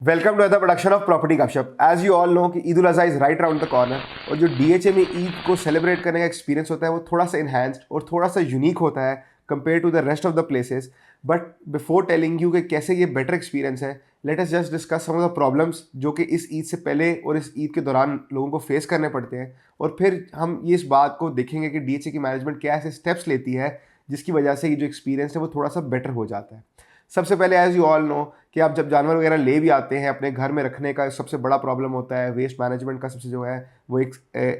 Welcome to the production of property Gupshup. As you all know कि Eid ul Azha is right around the corner और जो DHA में ईद को celebrate करने का एक्सपीरियंस होता है वो थोड़ा सा इन्हांस्ड और थोड़ा सा यूनिक होता है compare to the rest of the places. But before telling you कि कैसे ये बेटर एक्सपीरियंस है, let us just discuss some of the problems जो कि इस ईद से पहले और इस ईद के दौरान लोगों को फेस करने पड़ते हैं। और फिर हम ये इस बात को देखेंगे कि डीएचए की मैनेजमेंट क्या ऐसे स्टेप्स लेती है जिसकी वजह से ये जो एक्सपीरियंस है वो थोड़ा सा बेटर हो जाता है। सबसे पहले एज यू ऑल नो कि आप जब जानवर वगैरह ले भी आते हैं अपने घर में रखने का सबसे बड़ा प्रॉब्लम होता है वेस्ट मैनेजमेंट का। सबसे जो है वो एक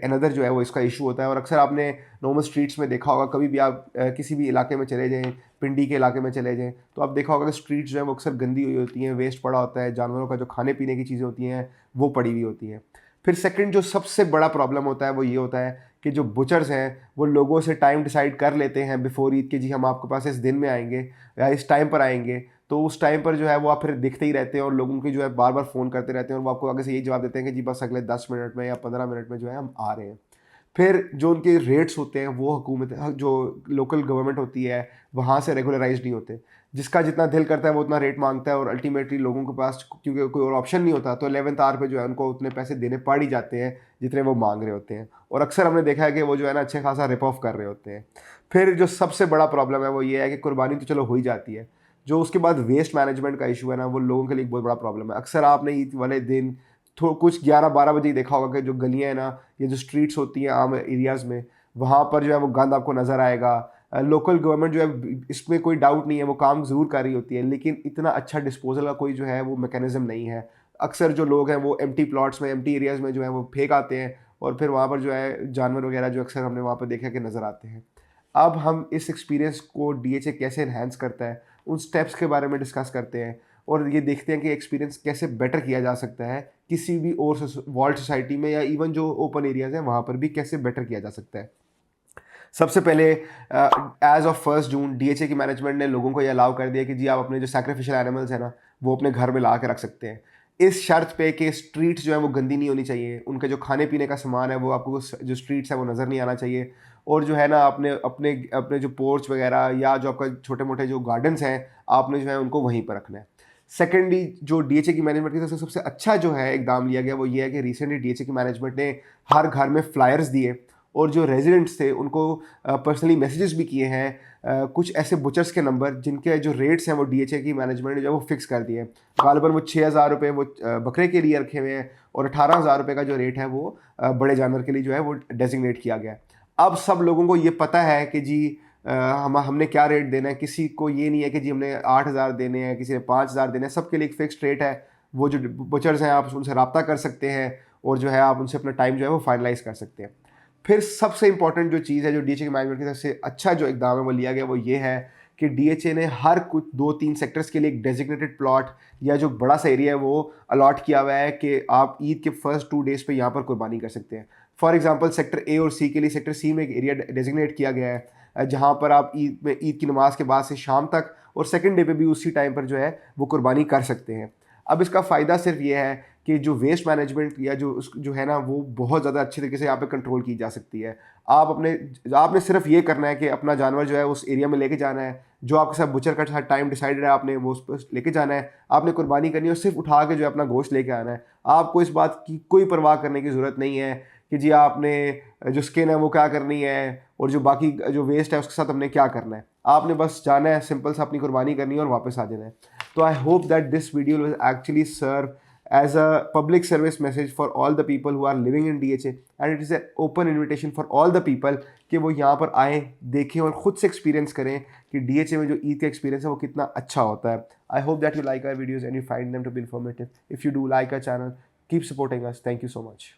अनदर जो है वो इसका इशू होता है। और अक्सर आपने नॉर्मल स्ट्रीट्स में देखा होगा, कभी भी आप किसी भी इलाके में चले जाएँ, पिंडी के इलाके में चले जाएँ, तो आप देखा होगा कि स्ट्रीट्स जो है वो अक्सर गंदी हुई होती हैं, वेस्ट पड़ा होता है, जानवरों का जो खाने पीने की चीज़ें होती हैं वो पड़ी हुई होती हैं। फिर सेकंड जो सबसे बड़ा प्रॉब्लम होता है वो ये होता है कि जो बुचर्स हैं वो लोगों से टाइम डिसाइड कर लेते हैं बिफोर ईद के, जी हम आपके पास इस दिन में आएंगे या इस टाइम पर आएंगे। तो उस टाइम पर जो है वो आप फिर दिखते ही रहते हैं और लोगों की जो है बार बार फ़ोन करते रहते हैं और वो आपको आगे से यही जवाब देते हैं कि जी बस अगले 10 मिनट में या 15 मिनट में जो है हम आ रहे हैं। फिर जो उनके रेट्स होते हैं वो हुकूमत जो लोकल गवर्नमेंट होती है वहाँ से रेगुलराइज नहीं होते। जिसका जितना दिल करता है वो उतना रेट मांगता है और अल्टीमेटली लोगों के पास क्योंकि कोई और ऑप्शन नहीं होता तो 11th आवर पे जो है उनको उतने पैसे देने पड़ ही जाते हैं जितने वो मांग रहे होते हैं। और अक्सर हमने देखा है कि वो जो है ना अच्छे खासा रिप ऑफ कर रहे होते हैं। फिर जो सबसे बड़ा प्रॉब्लम है वो ये है कि कुर्बानी तो चलो हो ही जाती है, जो उसके बाद वेस्ट मैनेजमेंट का इशू है ना वो लोगों के लिए एक बहुत बड़ा प्रॉब्लम है। अक्सर आपने ईद वाले दिन कुछ 11-12 बजे ही देखा होगा कि जो गलियाँ हैं ना, ये जो स्ट्रीट्स होती हैं आम एरियाज़ में, वहाँ पर जो है वो गंद आपको नज़र आएगा। लोकल गवर्नमेंट जो है इसमें कोई डाउट नहीं है वो काम ज़रूर कर रही होती है, लेकिन इतना अच्छा डिस्पोजल का कोई जो है वो मैकेनिज्म नहीं है। अक्सर जो लोग हैं वो एम्प्टी प्लॉट्स में, एम्प्टी एरियाज़ में जो है वो फेंक आते हैं और फिर वहाँ पर जो है जानवर वगैरह जो अक्सर हमने वहाँ पर देखा कि नज़र आते हैं। अब हम इस एक्सपीरियंस को डीएचए कैसे एनहांस करता है उन स्टेप्स के बारे में डिस्कस करते हैं और ये देखते हैं कि एक्सपीरियंस कैसे बेटर किया जा सकता है किसी भी और वॉल्ड सोसाइटी में या इवन जो ओपन एरियाज हैं वहाँ पर भी कैसे बेटर किया जा सकता है। सबसे पहले एज ऑफ 1 जून डीएचए की मैनेजमेंट ने लोगों को ये अलाउ कर दिया कि जी आप अपने जो सैक्रिफिशियल एनिमल्स हैं ना वो अपने घर में ला के रख सकते हैं, इस शर्त पे कि स्ट्रीट्स जो है वो गंदी नहीं होनी चाहिए, उनके जो खाने पीने का सामान है वो आपको जो स्ट्रीट्स है वो नज़र नहीं आना चाहिए। और जो है ना अपने अपने अपने जो पोर्च वगैरह या जो आपका छोटे मोटे जो गार्डन्स हैं आपने जो है उनको वहीं पर रखना है। सेकेंडली जो डीएचए की मैनेजमेंट की तरफ से सबसे अच्छा जो है इकदाम लिया गया वो ये है कि रिसेंटली डीएचए की मैनेजमेंट ने हर घर में फ्लायर्स दिए और जो रेजिडेंट्स थे उनको पर्सनली मैसेजेस भी किए हैं कुछ ऐसे बुचर्स के नंबर जिनके जो रेट्स हैं वो डीएचए की मैनेजमेंट ने जो वो फिक्स कर दिए हैं। गालिबन वो 6,000 रुपये वो बकरे के लिए रखे हुए हैं और 18,000 रुपये का जो रेट है वो बड़े जानवर के लिए जो है वो डेजिग्नेट किया गया है। अब सब लोगों को ये पता है कि जी हमने क्या रेट देना है, किसी को ये नहीं है कि जी हमने 8,000 देने हैं, किसी ने 5,000 देने हैं, सबके लिए एक फिक्स्ड रेट है। वो जो बुचर्स हैं आप उनसे रब्ता कर सकते हैं और जो है आप उनसे अपना टाइम जो है वो फाइनलाइज कर सकते हैं। फिर सबसे इंपॉर्टेंट जो चीज़ है जो डीएचए के मैनेजमेंट की तरफ से अच्छा जो इकदाम है वो लिया गया वो ये है कि डीएचए ने हर कुछ 2-3 सेक्टर्स के लिए एक डेजिग्नेटेड प्लॉट या जो बड़ा सा एरिया है वो अलॉट किया हुआ है कि आप ईद के फर्स्ट 2 डेज़ पे यहाँ पर कुर्बानी कर सकते हैं। फॉर एग्जांपल सेक्टर ए और सी के लिए सेक्टर सी में एक एरिया डेजिग्नेट किया गया है जहाँ पर आप ईद की नमाज के बाद से शाम तक और सेकेंड डे पे भी उसी टाइम पर जो है वो कुर्बानी कर सकते हैं। अब इसका फ़ायदा सिर्फ ये है कि जो वेस्ट मैनेजमेंट या जो है ना वो बहुत ज़्यादा अच्छी तरीके से यहाँ पे कंट्रोल की जा सकती है। आपने सिर्फ ये करना है कि अपना जानवर जो है उस एरिया में लेके जाना है, जो आपके साथ बुचर का साथ टाइम डिसाइडेड है आपने वो उस पर लेके जाना है, आपने कुर्बानी करनी है और सिर्फ उठा के जो है अपना गोश्त लेके आना है। आपको इस बात की कोई परवाह करने की ज़रूरत नहीं है कि जी आपने जो स्किन है वो क्या करनी है और जो बाकी जो वेस्ट है उसके साथ हमने क्या करना है। आपने बस जाना है, सिंपल सा अपनी कुर्बानी करनी है और वापस आ जाना है। तो I hope that this video will actually serve as a public service message for all the people who are living in DHA and it is an open invitation for all the people कि वो यहाँ पर आएँ, देखें और ख़ुद से experience करें कि DHA में जो ईद का एक्सपीरियंस है वो कितना अच्छा होता है। I hope that you like our videos and you find them to be informative. If you do like our channel, keep supporting us. Thank you so much.